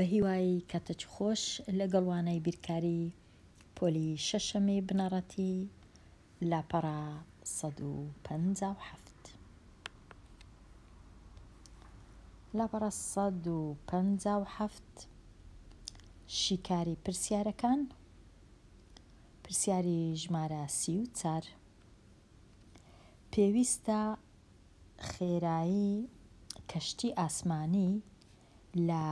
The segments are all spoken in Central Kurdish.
بە هیوای کاتەچ خۆش لەگەڵوانەی بیرکاری پۆلی شەشەمی بنەڕەتی لاپەڕا 157 لاپەڕا 157 شیکاری پرسیارەکان. پرسیاری ژمارە 34 پێویستە خێرایی کەشتی ئاسمانی لە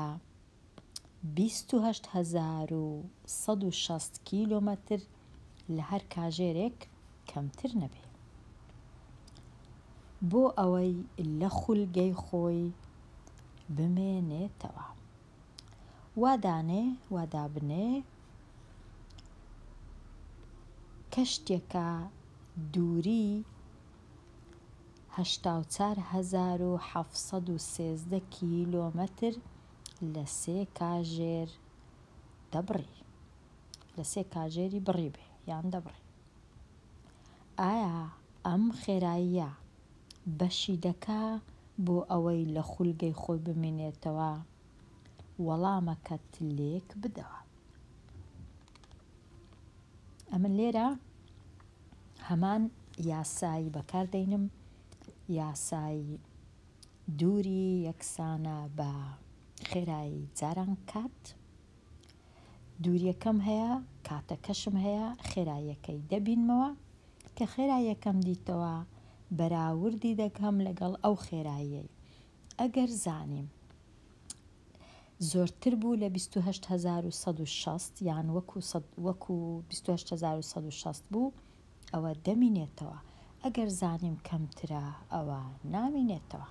28160 کیلۆمەتر لە هەر کاژێرێک کەمتر نەبێ بۆ ئەوەی لە خولگەی خۆی بمێنێتەوە. وادابنێ کەشتێکە دووری 84713 کیلۆمەتر لە 3 کاژێر دەبڕی، لە 3 کاژێری بڕی بێ یان دەبڕی. ئایا ئەم خێراییە بەشی دەکا بۆ ئەوەی لە خولگەی خۆی بمێنێتەوە؟ وەڵامەکەت لێک بدەوە. ئەمن لێرە هەمان یاسایی بەکاردێنم، یاسای دووری یەکسانە بە خێرایی جاران کات. دووریەکەم هەیە، کاتەکەشم هەیە، خێراییەکەی دەبینمەوە کە خێراییەکەم دیتەوە بەراوردی دەکەم لەگەڵ ئەو خێراییەی. ئەگەر زانیم زۆرتر بوو لە 28160 یان وەکو 28160 بوو ئەوە دەمینێتەوە. ئەگەر زانیم کەمترە ئەوە نامینێتەوە.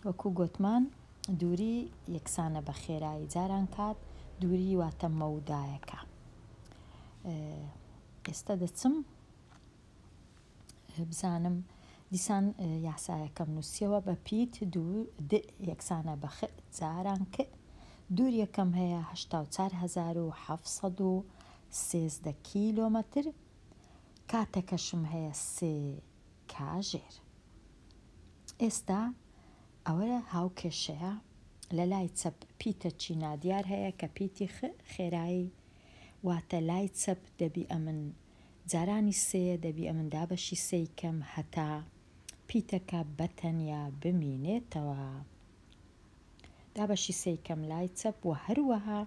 وەکو گوتمان دووری یەکسانە بە خێرایی جاران کات، دووری واتە مەودایەکە. ئێستا دەچم بزانم دیسان یاسایەکەم نووسیەوە بە پیت یەکسانە بە جاران ک. دووریەکەم هەیە 84713 کیلۆمەتر، کاتەکەشم هەیە 3 کاژێر. ئێستا ئەوە هاوکێشەیە، لە لای چەپ پیتە چینا دیار هەیە کە پیتی خێرایی، واتە لای چەپ دەبی ئەمن جارانی 3 دەبی ئەمن دابەشی 3 کەم هەتا پیتەکە بەتەنیا بمینێتەوە. دابەشی 3 کەم لای چەپ و هەروەها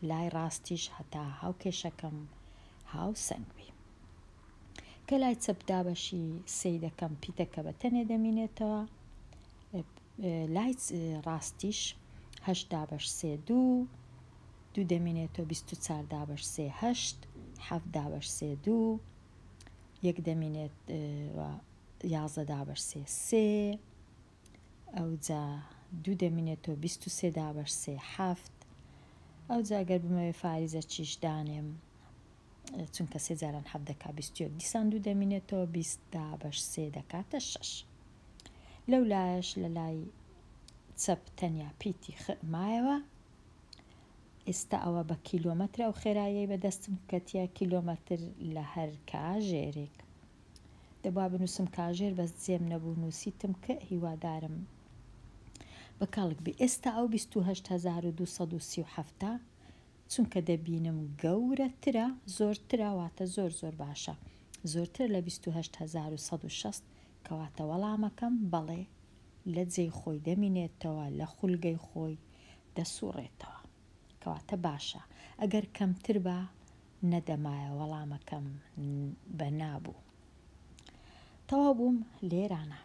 لای ڕاستیش هەتا هاوکێشەکەم هاوسەنگ بی. کە لای چەپ دابەشی 3 دەکەم پیتەکە بەتەنێ دەمینێتەوە، لای ڕاستیش 8 دابەش 3 2 دەمینێتەوە، 24 دابەش 3 8 7 دابەش 3 2 1 دەمینێت، 11 دابەش 3 3 ئەوجا 2 دەمینێتەوە، 23 دابەش 3 7 ئەوجا گەر بمەوێ فاریزە چیش دانێم چونکە 3 جاران 7 دەکا 21 دیسان 2 دەمینێتەوە، 20 دابەش 3 دەکاتە 6. لەو لایەش لە لای چەپ تەنیا پیتی مایەوە. ئێستا ئەوە بە کیلۆمەترە و خێرایی بەدەستم کەتیە کیلۆمەتر لە هەر کاژێرێک. دەبا بنووسم کاژێر بەس جێم نەبوو نووسیتم کە هیوادارم بەکاڵک بێ. ئێستا ئەو 28237 چونکە دەبینم گەورەترە، زۆرترە، واتە زۆر باشە، زۆرتر لە 28160 کەواتە وەڵامەکەم بەڵێ لە جێی خۆی دەمینێتەوە، لە خولگەی خۆی دەسوڕێتەوە، کەواتە باشە. ئەگەر کەمتر بە نەدەمایە، وەڵامەکەم بە نابوو. تەواو بووم لێرانە.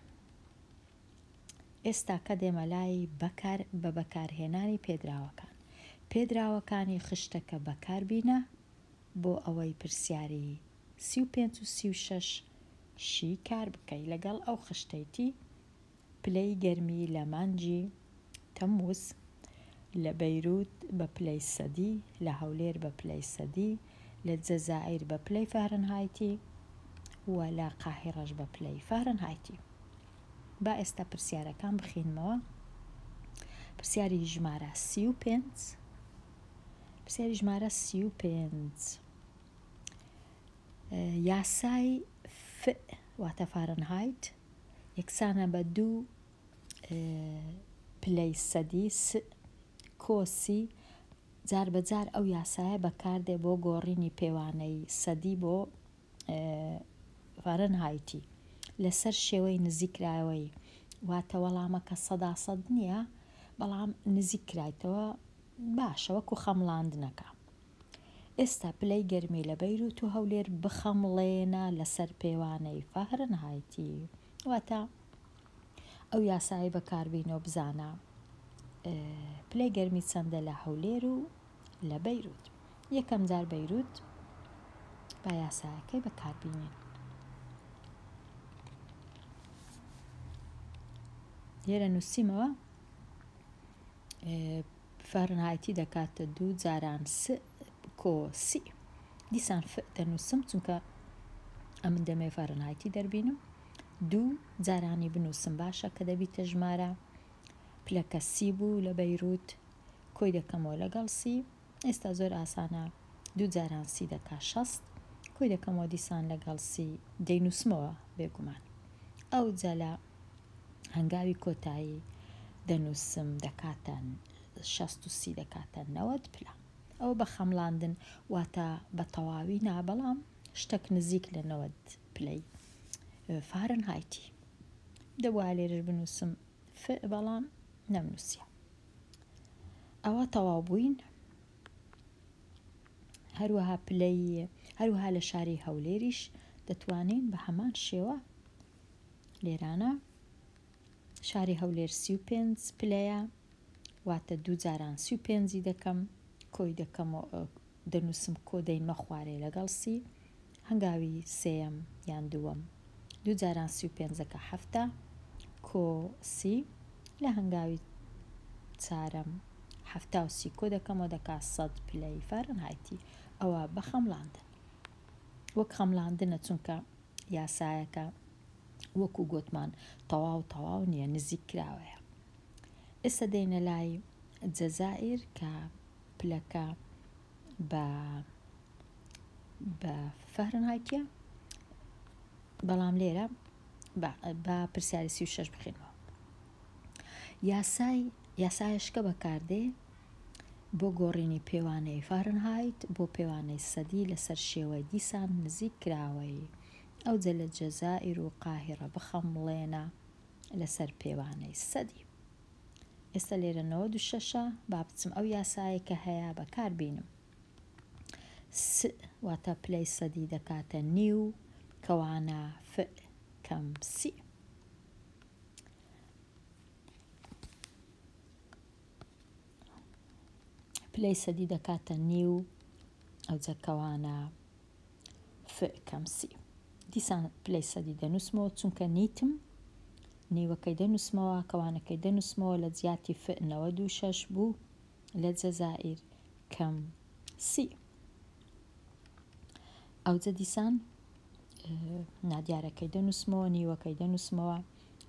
ئێستا کە دێمە لای بە بەکارهێنانی پێدراوەکانی خشتەکە بەکاربینە بۆ ئەوەی پرسیاری 35 و 36 شیکار بکەی لەگەڵ ئەو خشتەیتی پلەی گەرمی لە مانجی تەمووز، لە بەیروت بە پلەی سەدی، لە هەولێر بە پلەی سەدی، لە جەزائیر بە پلەی فارنهایتی و لە قاهیرەش بە پلەی فارنهایتی. با ئێستا پرسیارەکان بخینمەوە. پرسیاری ژمارە 35 یاسای واتە فارنهایت یەکسانە بە 2 پلەی سەدی کۆسی جار بەجار ئەو یاسایە بەکاردێ بۆ گۆڕینی پێوانەی سەدی بۆ فارنهایتی لەسەر شێوەی نزیکراوەی، واتە وەڵامەکە 100% نییە، بەڵام نزیک کرایتەوە باشە، وەکو خەمڵاندنەکە. ئێستا پلەی گەرمی لە بەیروت و هەولێر بخەمڵێنە لەسەر پێوانەی فارنهایتی، واتە ئەو یاسایی بەکاربینەوە بزانە پلەی گەرمی چەندە لە هەولێر و لە بەیروت. یەکەم جار بەیروت با یاسایەکەی بەکاربینین. لێرە نووسیمەوە فارنهایتی دەکاتە 2 جاران کۆسی. دیسان دەنووسم چونکە ئەمن دەمێ فارنهایتی دەربینم، 2 جارانی بنووسم باشە کە دەبیتە ژمارە. پلەکە سی بوو لە بەیروت، کۆی دەکەمەوە لەگەڵ سی. ئێستا زۆر ئاسانە 2 جاران سی دەکا 60، کۆی دەکەمەوە دیسان لەگەڵ سی دەینووسمەوە بێگومان. ئەو جەلە هەنگاوی کۆتایی دەنووسم دەکاتە 60 دەکاتە 90 پلە. ئەوە بە خەمڵاندن، واتە بە تەواوی نا، بەڵام شتێک نزیک لە 90 پلەی فارنهایتی. دەبووە لێرش بنووسم بەڵام نەمنووسیە. ئەوە تەواو بووین. هەروەها لە شاری هەولێریش دەتوانین بە هەمان شێوە. لێرانە شاری هەولێر 35 پلەیە، واتە 2 جاران 35 دەکەم، کۆی دەکەمەوە دەنووسم کۆ دەینمە خوارێ لەگەڵ سی. هەنگاوی سێەم یان دووەم 2 جاران 35 دەکە 7، کۆ سی. لە هەنگاوی چارەم 70 کۆ دەکەمەوە دەکا 100 پلەی فارنهایتی. ئەوە بە خەمڵاندن، وەک خەمڵاندنە، چونکە یاسایەکە وەکو گوتمان تەواو نییە، نزیک کراوەیە. ئێستا دێنە لای جەزائیر کە پلەکە بە فارنهایتیە، بەڵام لێرە بە پرسیاری 36 بخێنەوە. یاسایشکە بەکاردێ بۆ گۆڕینی پێوانەی فارنهایت بۆ پێوانەی سەدی لەسەر شێوەی دیسان نزیک کراوەی. ئەو جە لە جەزائیر و قاهیرە بخەمڵێنە لەسەر پێوانەی سەدی. ئێستا لێرە 96 با بچم ئەو یاسایە کە هەیە بەکاربینم. واتە پلەی سەدی دەکاتە نیو کەوانە کەم سی. پلەی سەدی دەکاتە نیو ئەو جەکەوانە کەم سی. دیسان پلەی سەدی دەنووسمەوە چونکە نیتم، نیوەکەی دەنووسمەوە، کەوانەکەی دەنووسمەوە لە جیاتی 96 بوو لە جەزائیر کەم سی. ئەو جە دیسان نادیارەکەی دەنووسمەوە، نیوەکەی دەنووسمەوە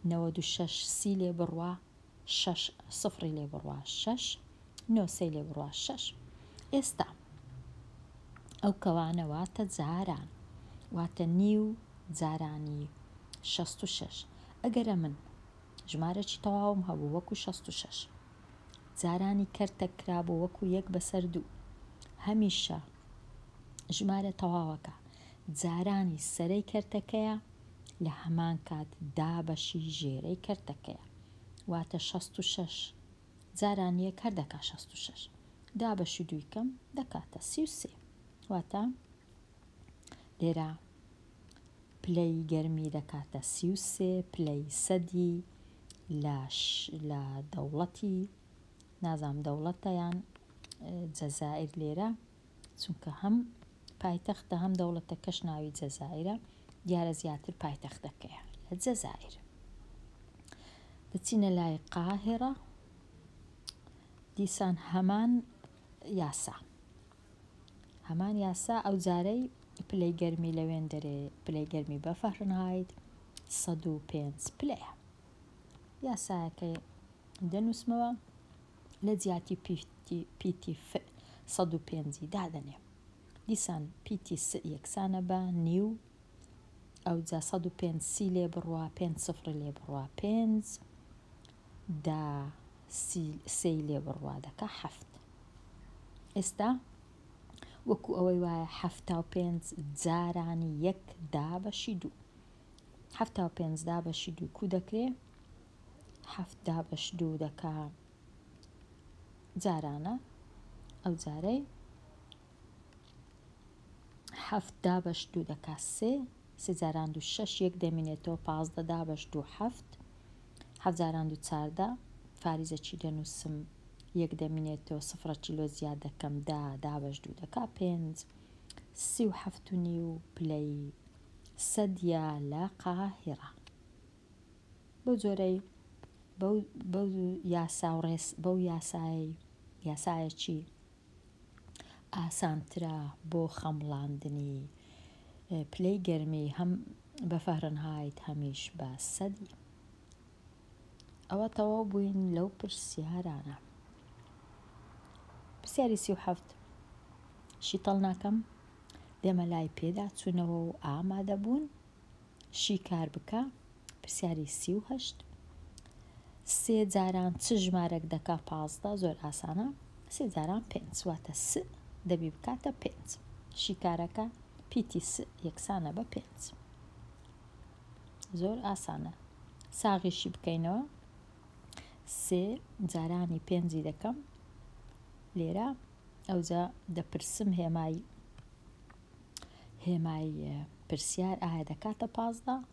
96 سی لێ بڕوا 6 سفری لێ بڕوا 6 9 لێ بڕوا 6. ئێستا ئەو کەوانە واتە جاران، واتە نیو جارانی 66. ئەگەرە من ژمارەی تەواوم هەبوو وەکو 66 جارانی کەرتە کرابوو وەکو 1/2، هەمیشە ژمارە تەواوەکە جارانی سەرەی کەرتەکەیە لە هەمان کات دابەشی ژێرەی کەرتەکەیە، واتە 66 جارانی یەک هەر دەکا 66، دابەشی دوویکەم دەکاتە 33. واتە لێرە پلەی گەرمی دەکاتە 33 پلەی سەدی لە دەوڵەتی نازام دەوڵەتە یان جەزائیر لێرە، چونکە هەم پایتەختە هەم دەوڵەتەکەش ناوی جەزائیرە، دیارە زیاتر پایتەختەکەیە لە جەزائیر. دەچینە لای قاهرە. دیسان هەمان یاسا ئەو جارەی پلەی گەرمی لەوێن دەرێ، پلەی گەرمی بە فارنهایت 105 پلەیە. یاسایەکەی دەنووسمەوە لە جیاتی پیتی 105 دادەنێ. دیسان پیتی یەکسانە بە نیو، ئەو جا 105 سی لێ بڕوا 5 سفر لێ بڕوا 5 سێی لێ بڕوا دەکا حەفت. ئێستا وەکو ئەوەی وایە 75 جارانی 1 دابەشی 2. 75 دابەشی 2 کو دەکرێ 7 دابەش 2 دەکا جارانە، ئەو جارەی 7 دابەش 2 دەکا 3 جاران 2 6 1 دەمێنێتەوە 15 دابەش 2 7 7 جاران 2 14 فاریزەکی دەنووسم 1 دەمێنێتەوە 0 کیلۆ زیاد دەکەم 10 دابەش 2 دەکا 5 37.5 پلەی سەدیە لە قاهێرە. بەو جۆرەی بەو یاسا و ڕێس بەو یاسایەکی ئاسانترە بۆ خەمڵاندنی پلەی گەرمی هەم بە فەرەنهایت هەمیش بە سەدی. ئەوە تەواو بووین لەو پرسیارانە. پرسیاری 37 شیتەڵ ناکەم دێمە لای پێدا چوونەوە و ئامادە بوون شی کار بکە. پرسیاری 38 سێ جاران چ ژمارەك دەکا 15 زۆر ئاسانە 3 جاران 5 واتە س دەبی بکاتە 5 شیکارەکە پیتی س یەکسانە بە 5 زۆر ئاسانە. ساغیشی بکەینەوە 3 جارانی 5 دەکەم لێرە ئەوجا دەپرسم هێمای پرسیار ئایا دەکاتە 15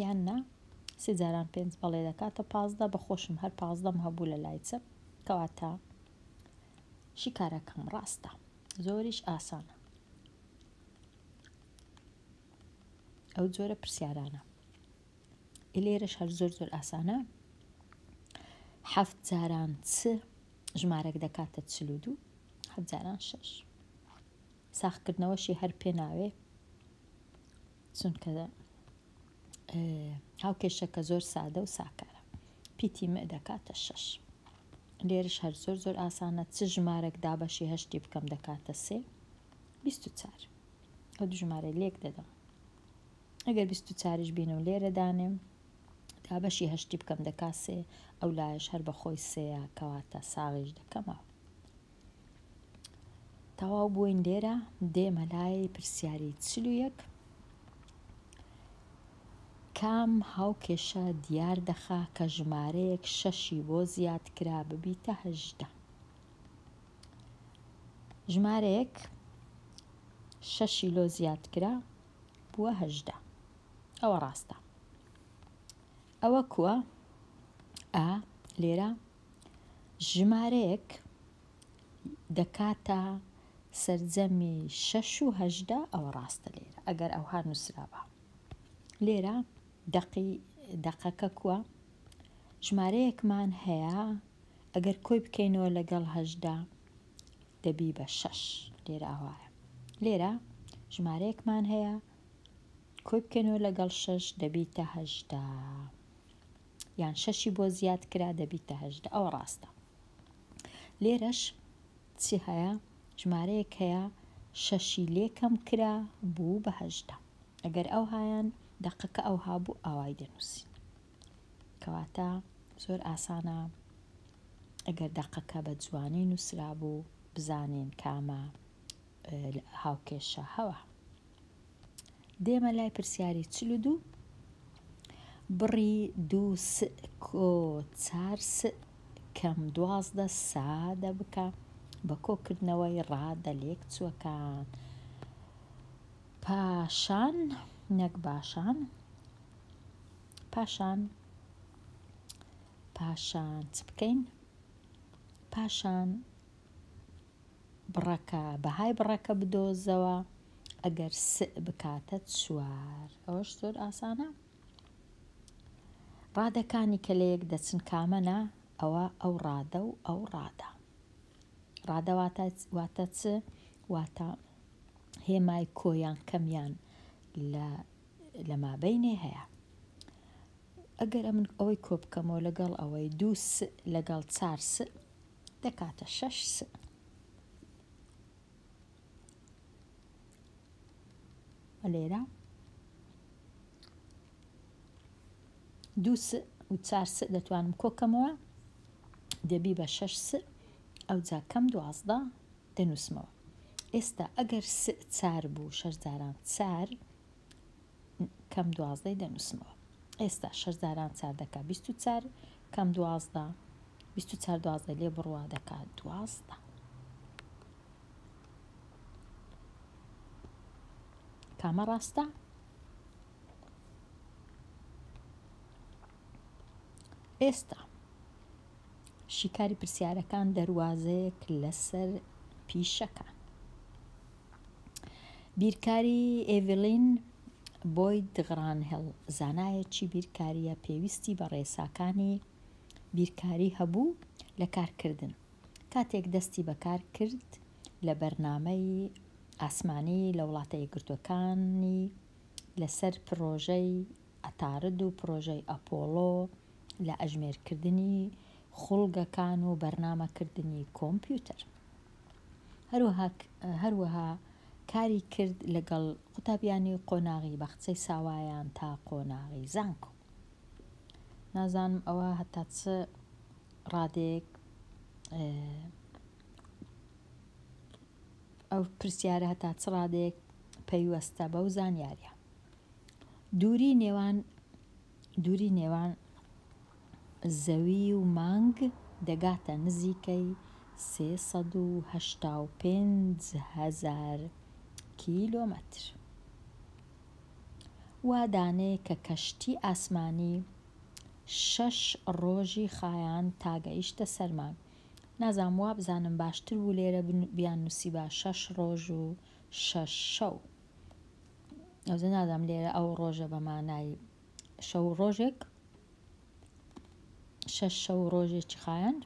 یان نا 3 جاران 5 بەڵێ دەکاتە 15 بەخۆشم هەر 15 هەبوو لە لای چەپ کەواتە شیکارەکەم ڕاستە زۆریش ئاسانە. ئەو جۆرە پرسیارانە لێرەش هەر زۆر ئاسانە. 7 جاران چ ژمارەك دەکاتە 42 7 جاران 6 ساختکردنەوەشی هەر پێ ناوێ چونکە هاوکێشەکە زۆر سادە و ساکارە. پیتی مە دەکاتە 6 لێرش هەر زۆر ئاسانە. چ ژمارەك دابەشی هەشتی بکەم دەکاتە 3 24 ئەو دوو ژمارە لێک دەدەم. ئەگەر 24ش بینم لێرە دانێم دابەشی هەشتی بکەم دەکا 3 ئەو لایەش هەر بەخۆی 3 کەواتە ساغیش دەکەمەوە. تەواو بووین لێرە دێمە لای پرسیاری 41 کام هاوکێشە دیار دەخا کە ژمارەیەک 6 بۆ زیاد کرا ببیتە 18. ژمارەیەک 6 لۆ زیاد کرا بووە 18 ئەوە ڕاستە. ئەوە کووە لێرە ژمارەیەک دەکاتە سەرجەمی 6 و 18 ئەوە ڕاستە. لێرە ئەگەر ئەوها نووسرابە لێرە دەقەکە کووە ژمارەیەکمان هەیە ئەگەر کۆی بکەینەوە لەگەڵ 18 دەبی بە 6 لێرە ئەوایە. لێرە ژمارەیەکمان هەیە کۆی بکەینەوە لەگەڵ 6 دەبیتە 18 یان 6 بۆ زیاد کرا دەبیتە 18 ئەوە ڕاستە. لێرەش چی هەیە ژمارەیەک هەیە 6 لێکەم کرا بوو بە 18 ئەگەر ئەو هایان دەقەکە ئەو هابوو ئاوای دەنووسین کەواتە زۆر ئاسانە. ئەگەر دەقەکە بە جوانی نووسرا بوو بزانین کامە هاوکێشە هەوە. دێمە لای پرسیاری 42 بڕی 2 س کۆ 4 س کەم 12 سادە بکە بە کۆکردنەوەی ڕادە لێک چووەکان پاشان نەک باشان چ بکەین پاشان بڕەکە بەهای بڕەکە بدۆزەوە ئەگەر س بکاتە 4 ئەوەش زۆر ئاسانە. ڕادەکانی کە لە یەک دەچن کامەنە ئەوە ئەو ڕادە و ئەو ڕادە. ڕادە واتە چ واتە هێمای کۆیان کەمیان لە مابەینێ هەیە. ئەگەر من ئەوەی کۆ بکەمەوە لەگەڵ ئەوەی 2 س لەگەڵ 4 س دەکاتە 6 س. لێرە 2 س و 4 س دەتوانم کۆکەمەوە دەبی بە 6 ئەو جا کەم 12 دەنووسمەوە. ئێستا ئەگەر 4 بوو 6 جاران 4 کەم 12 دەنووسمەوە. ئێستا 6 جاران 4 دەکا 24 کەم 12 24 12 لێ بڕوا دەکات 12. کامە ڕاستە؟ ئێستا شیکاری پرسیارەکان دەواازەیەک لەسەر پیشەکان. بیرکاری ئێڤلین بۆی دغرانهێڵ زانایەکی بیرکاریە پێویستی بە ڕێساکانی بیرکاری هەبوو لە کارکردن. کاتێک دەستی بەکار کرد لە بەرنامەی ئاسمانی لە وڵاتە یەکگرتووەکانی لەسەر پرۆژەی ئەتارد و پرۆژەی ئەپۆڵۆ لە ئەژمێرکردنی خوڵگەکان و بەرنامەکردنی کۆمپیوتەر. هەروەها کاری کرد لەگەڵ قوتابیانی قۆناغی بەخچەی ساوایان تا قۆناغی زانکۆ. نازانم ئەوە هەتا چ ڕادێک ئەو پرسیارە هەتا چ ڕادێک پەیوەستە بەو زانیاریە. دووری نێوان زەوی و مانگ دەگاتە نزیکەی 385,000 کیلۆمەتر. وا دانێ کە کەشتی ئاسمانی 6 ڕۆژی خایان تا گەیشتە سەر مانگ. نازانم وا بزانم باشتر بوو لێرە بیان نووسی بە 6 ڕۆژ و 6 شەو. ئەوزە نازانم لێرە ئەو ڕۆژە بەمانای شەو ڕۆژێک 6 شەو ڕۆژێکی خایاند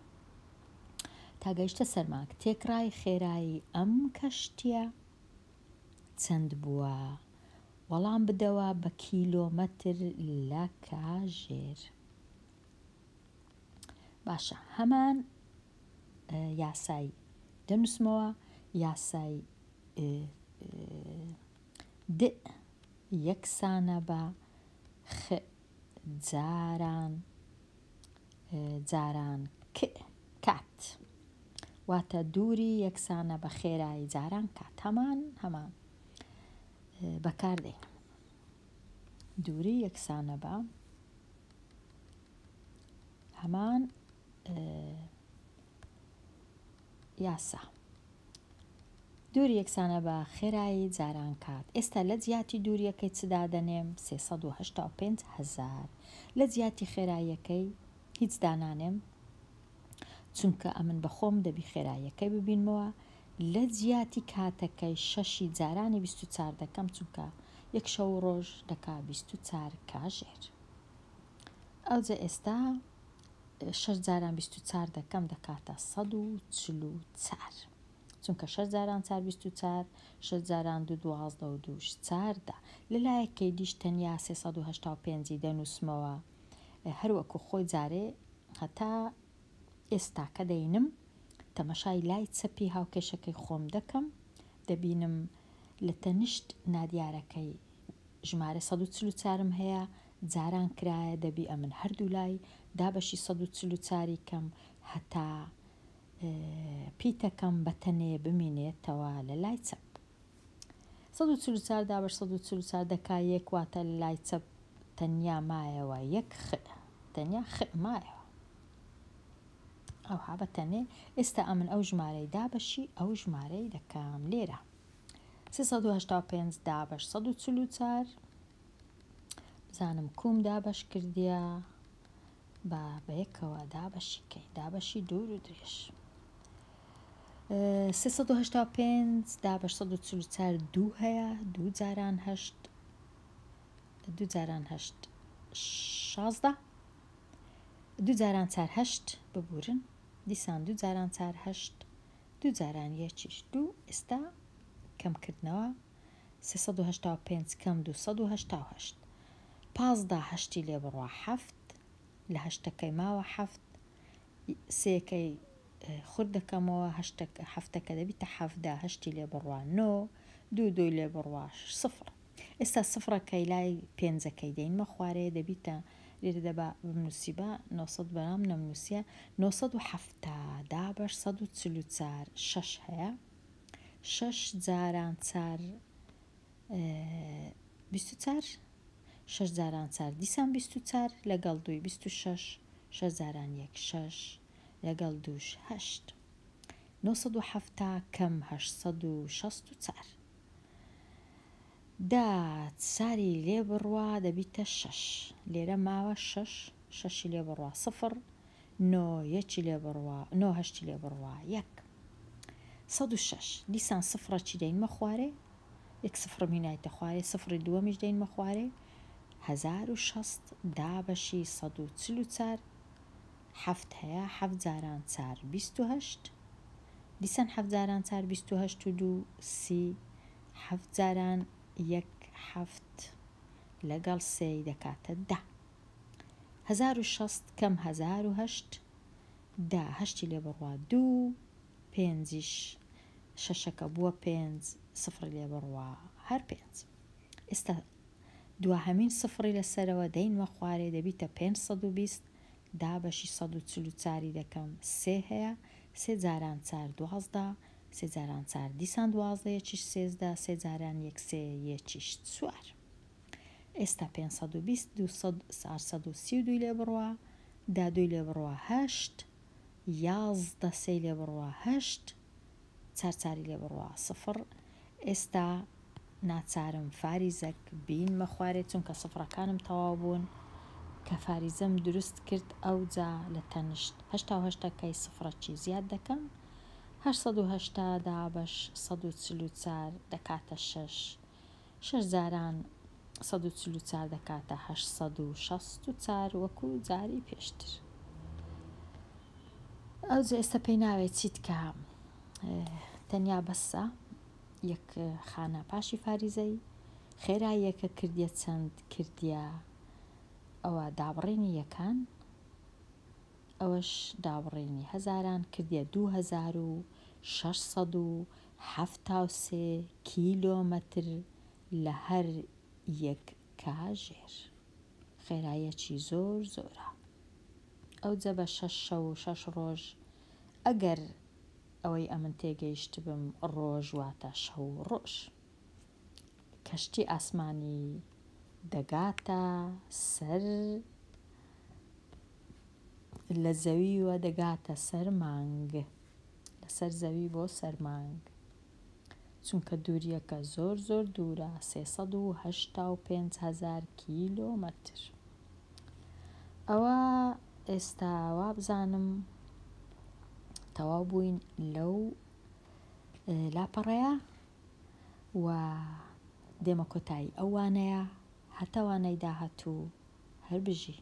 تا گەیشتە سەر مانگ. تێکڕای خێرایی ئەم کەشتیە چەند بووە؟ وەڵام بدەوە بە کیلۆمەتر لە کاژێر. باشە، هەمان یاسای دەنووسمەوە. یاسای د یەکسانە بە خ جاران کات، واتە دووری یەکسانە بە خێرایی جاران کات. هەمان بەکاردێن. دووری یەکسانە بە هەمان یاسا. دووری یەکسانە بە خێرایی جاران کات. ئێستا لە جیاتی دووریەکەی چدا دەنێم 385,000. لە جیاتی خێراییەکەی هیچ دانانێم چونکە ئەمن بەخۆم دەبی خێراییەکەی ببینمەوە. لە جیاتی کاتەکەی 6 جارانی 24 دەکەم چونکە یەک شەو ڕۆژ دەکا 24 کاژێر. ئەوجە ئێستا 6 جاران 24 دەکەم دەکاتە 144 چونکە 6 جاران 4 24 6 جاران 2 12 و 2 4 لەلایەکەی دیش تەنیا 385 دەنووسمەوە. هەروەکو خۆی جارێ هەتا ئێستا کە دەینم تەمەشای لای چەپی هاوکێشەکەی خۆم دەکەم، دەبینم لە تەنیشت نادیارەکەی ژمارە 144 هەیە، جاران کرایە، دەبی ئەمن هەردوو لای دابەشی 144 کەم هەتا پیتەکەم بەتەنێ بمینێتەوە لە لای چەپ. 144 دابەش 144 دەکا یەک، واتە لە لای چەپ تەنیا مایەوە یەک تەنیا مایەوە. ئەوها بەتەنێ. ئێستا ئەمن ئەو ژمارەی دابەشی ئەو ژمارەی دەکەم لێرە 385 دابەش 144 بزانم کوم دابەش کردیە بە یەکەوە دابەشیکەی دابەشی دوور و درێژ. 385 دابەش 144 دوو هەیە، 2 جاران 8 2 جاران 8 16 2 جاران 4 8 ببورن دیسان 2 جاران 4 8 2 جاران یەکیش 2. ئێستا کەمکردنەوە 385 کەم 288 15 هەشتی لێ بڕوا 7 لە هەشتەکەی ماوە 7 سێکەی خورد دەکەمەوە هەفتەکە دەبیتە 7 هەشتی لێ بڕوا 9 2 لێ بڕوا 0. ئێستا سفرەکەی لای پێنجەکەی دەینمە خوارەیە دەبیتە لێرە دەبا بنووسی بە 900 بەرام نەمنووسە 970 دابش 144 6 هەیە 6 جاران 4 24 6 جاران 4 دیسان 24 لەگەڵ 2 26 6 جاران 1 6 لەگەڵ 2 8 970 کەم 864 دا ساری لێ بڕوا دەبیتە 6 لێرە ماوە 6 6 لێ بڕوا 0 9 1 لێ بڕوا 9 8 لێ بڕوا 1 106 دیسان سفرەکی دەینمە خوارێ 1 سفر مینایتە خوارێ سفری دووەمیش دەینمە خوارێ 1060 دابەشی 144 7 هەیە 7 جاران 4 28 دیسان 7 جاران 4 28 و 2 30 7 جاران 1 7 لەگەڵ 3 دەکاتە 10 1060 کەم 1008 دا 8 لێ بڕوا 2 5 شەشەکە بووە 5 سفر لێ بڕوا هەر 5 ئێستا دووهەمین سفری لەسەرەوە دەینمە خوارێ دەبیتە 520 دابەشی 144 دەکەم 3 هەیە 3 جاران 4 12 3 جاران 4 دیسان 12 یەکیش 13 3 جاران 1 3 یەکیش 4 ئێستا 520 432 لێ بڕوا دا 2 لێ بڕوا 8 11 3 لێ بڕوا 8 4 لێ بڕوا 0 ئێستا ناچارم فاریزەک بینمە خوارێ چونکە سفرەکانم تەواو بوون کە فاریزەم دروست کرد ئەوجا لە تەنیشت 8 سفرەکی زیاد دەکەم 880 دابش 144 دەکاتە 6 6 جاران 144 دەکاتە 864 وەکو جاری پێشتر ئەوجا ئێستا پێی ناوێت چیت کە تەنیا بەسە یەک خانە پاشی فاریزەی خێراییەکە کردیە چەند کردیە ئەوە دابڕێنی یەکان ئەوەش دابڕێنی هەزاران کردیە 2673 کیلۆمەتر لە هەر یەک کاژێر خێراییەکی زۆر زۆرە ئەوجە بە 6 شەو و 6 ڕۆژ ئەگەر ئەوەی ئەمن تێگەیشت بم ڕۆژ واتە شەو و ڕۆژ کەشتی ئاسمانی دەگاتە سەر لە زەویوە دەگاتە سەر مانگ لەسەر زەوی بۆ سەر مانگ چونکە دووریەکە زۆر زۆر دوورە 385,000 کیلۆمەتر ئەوە ئێستا وا بزانم تەواو بووین لەو لاپەڕەیە و دێمە کۆتایی ئەو وانەیە هەتاوانەی داهاتوو هەر بژی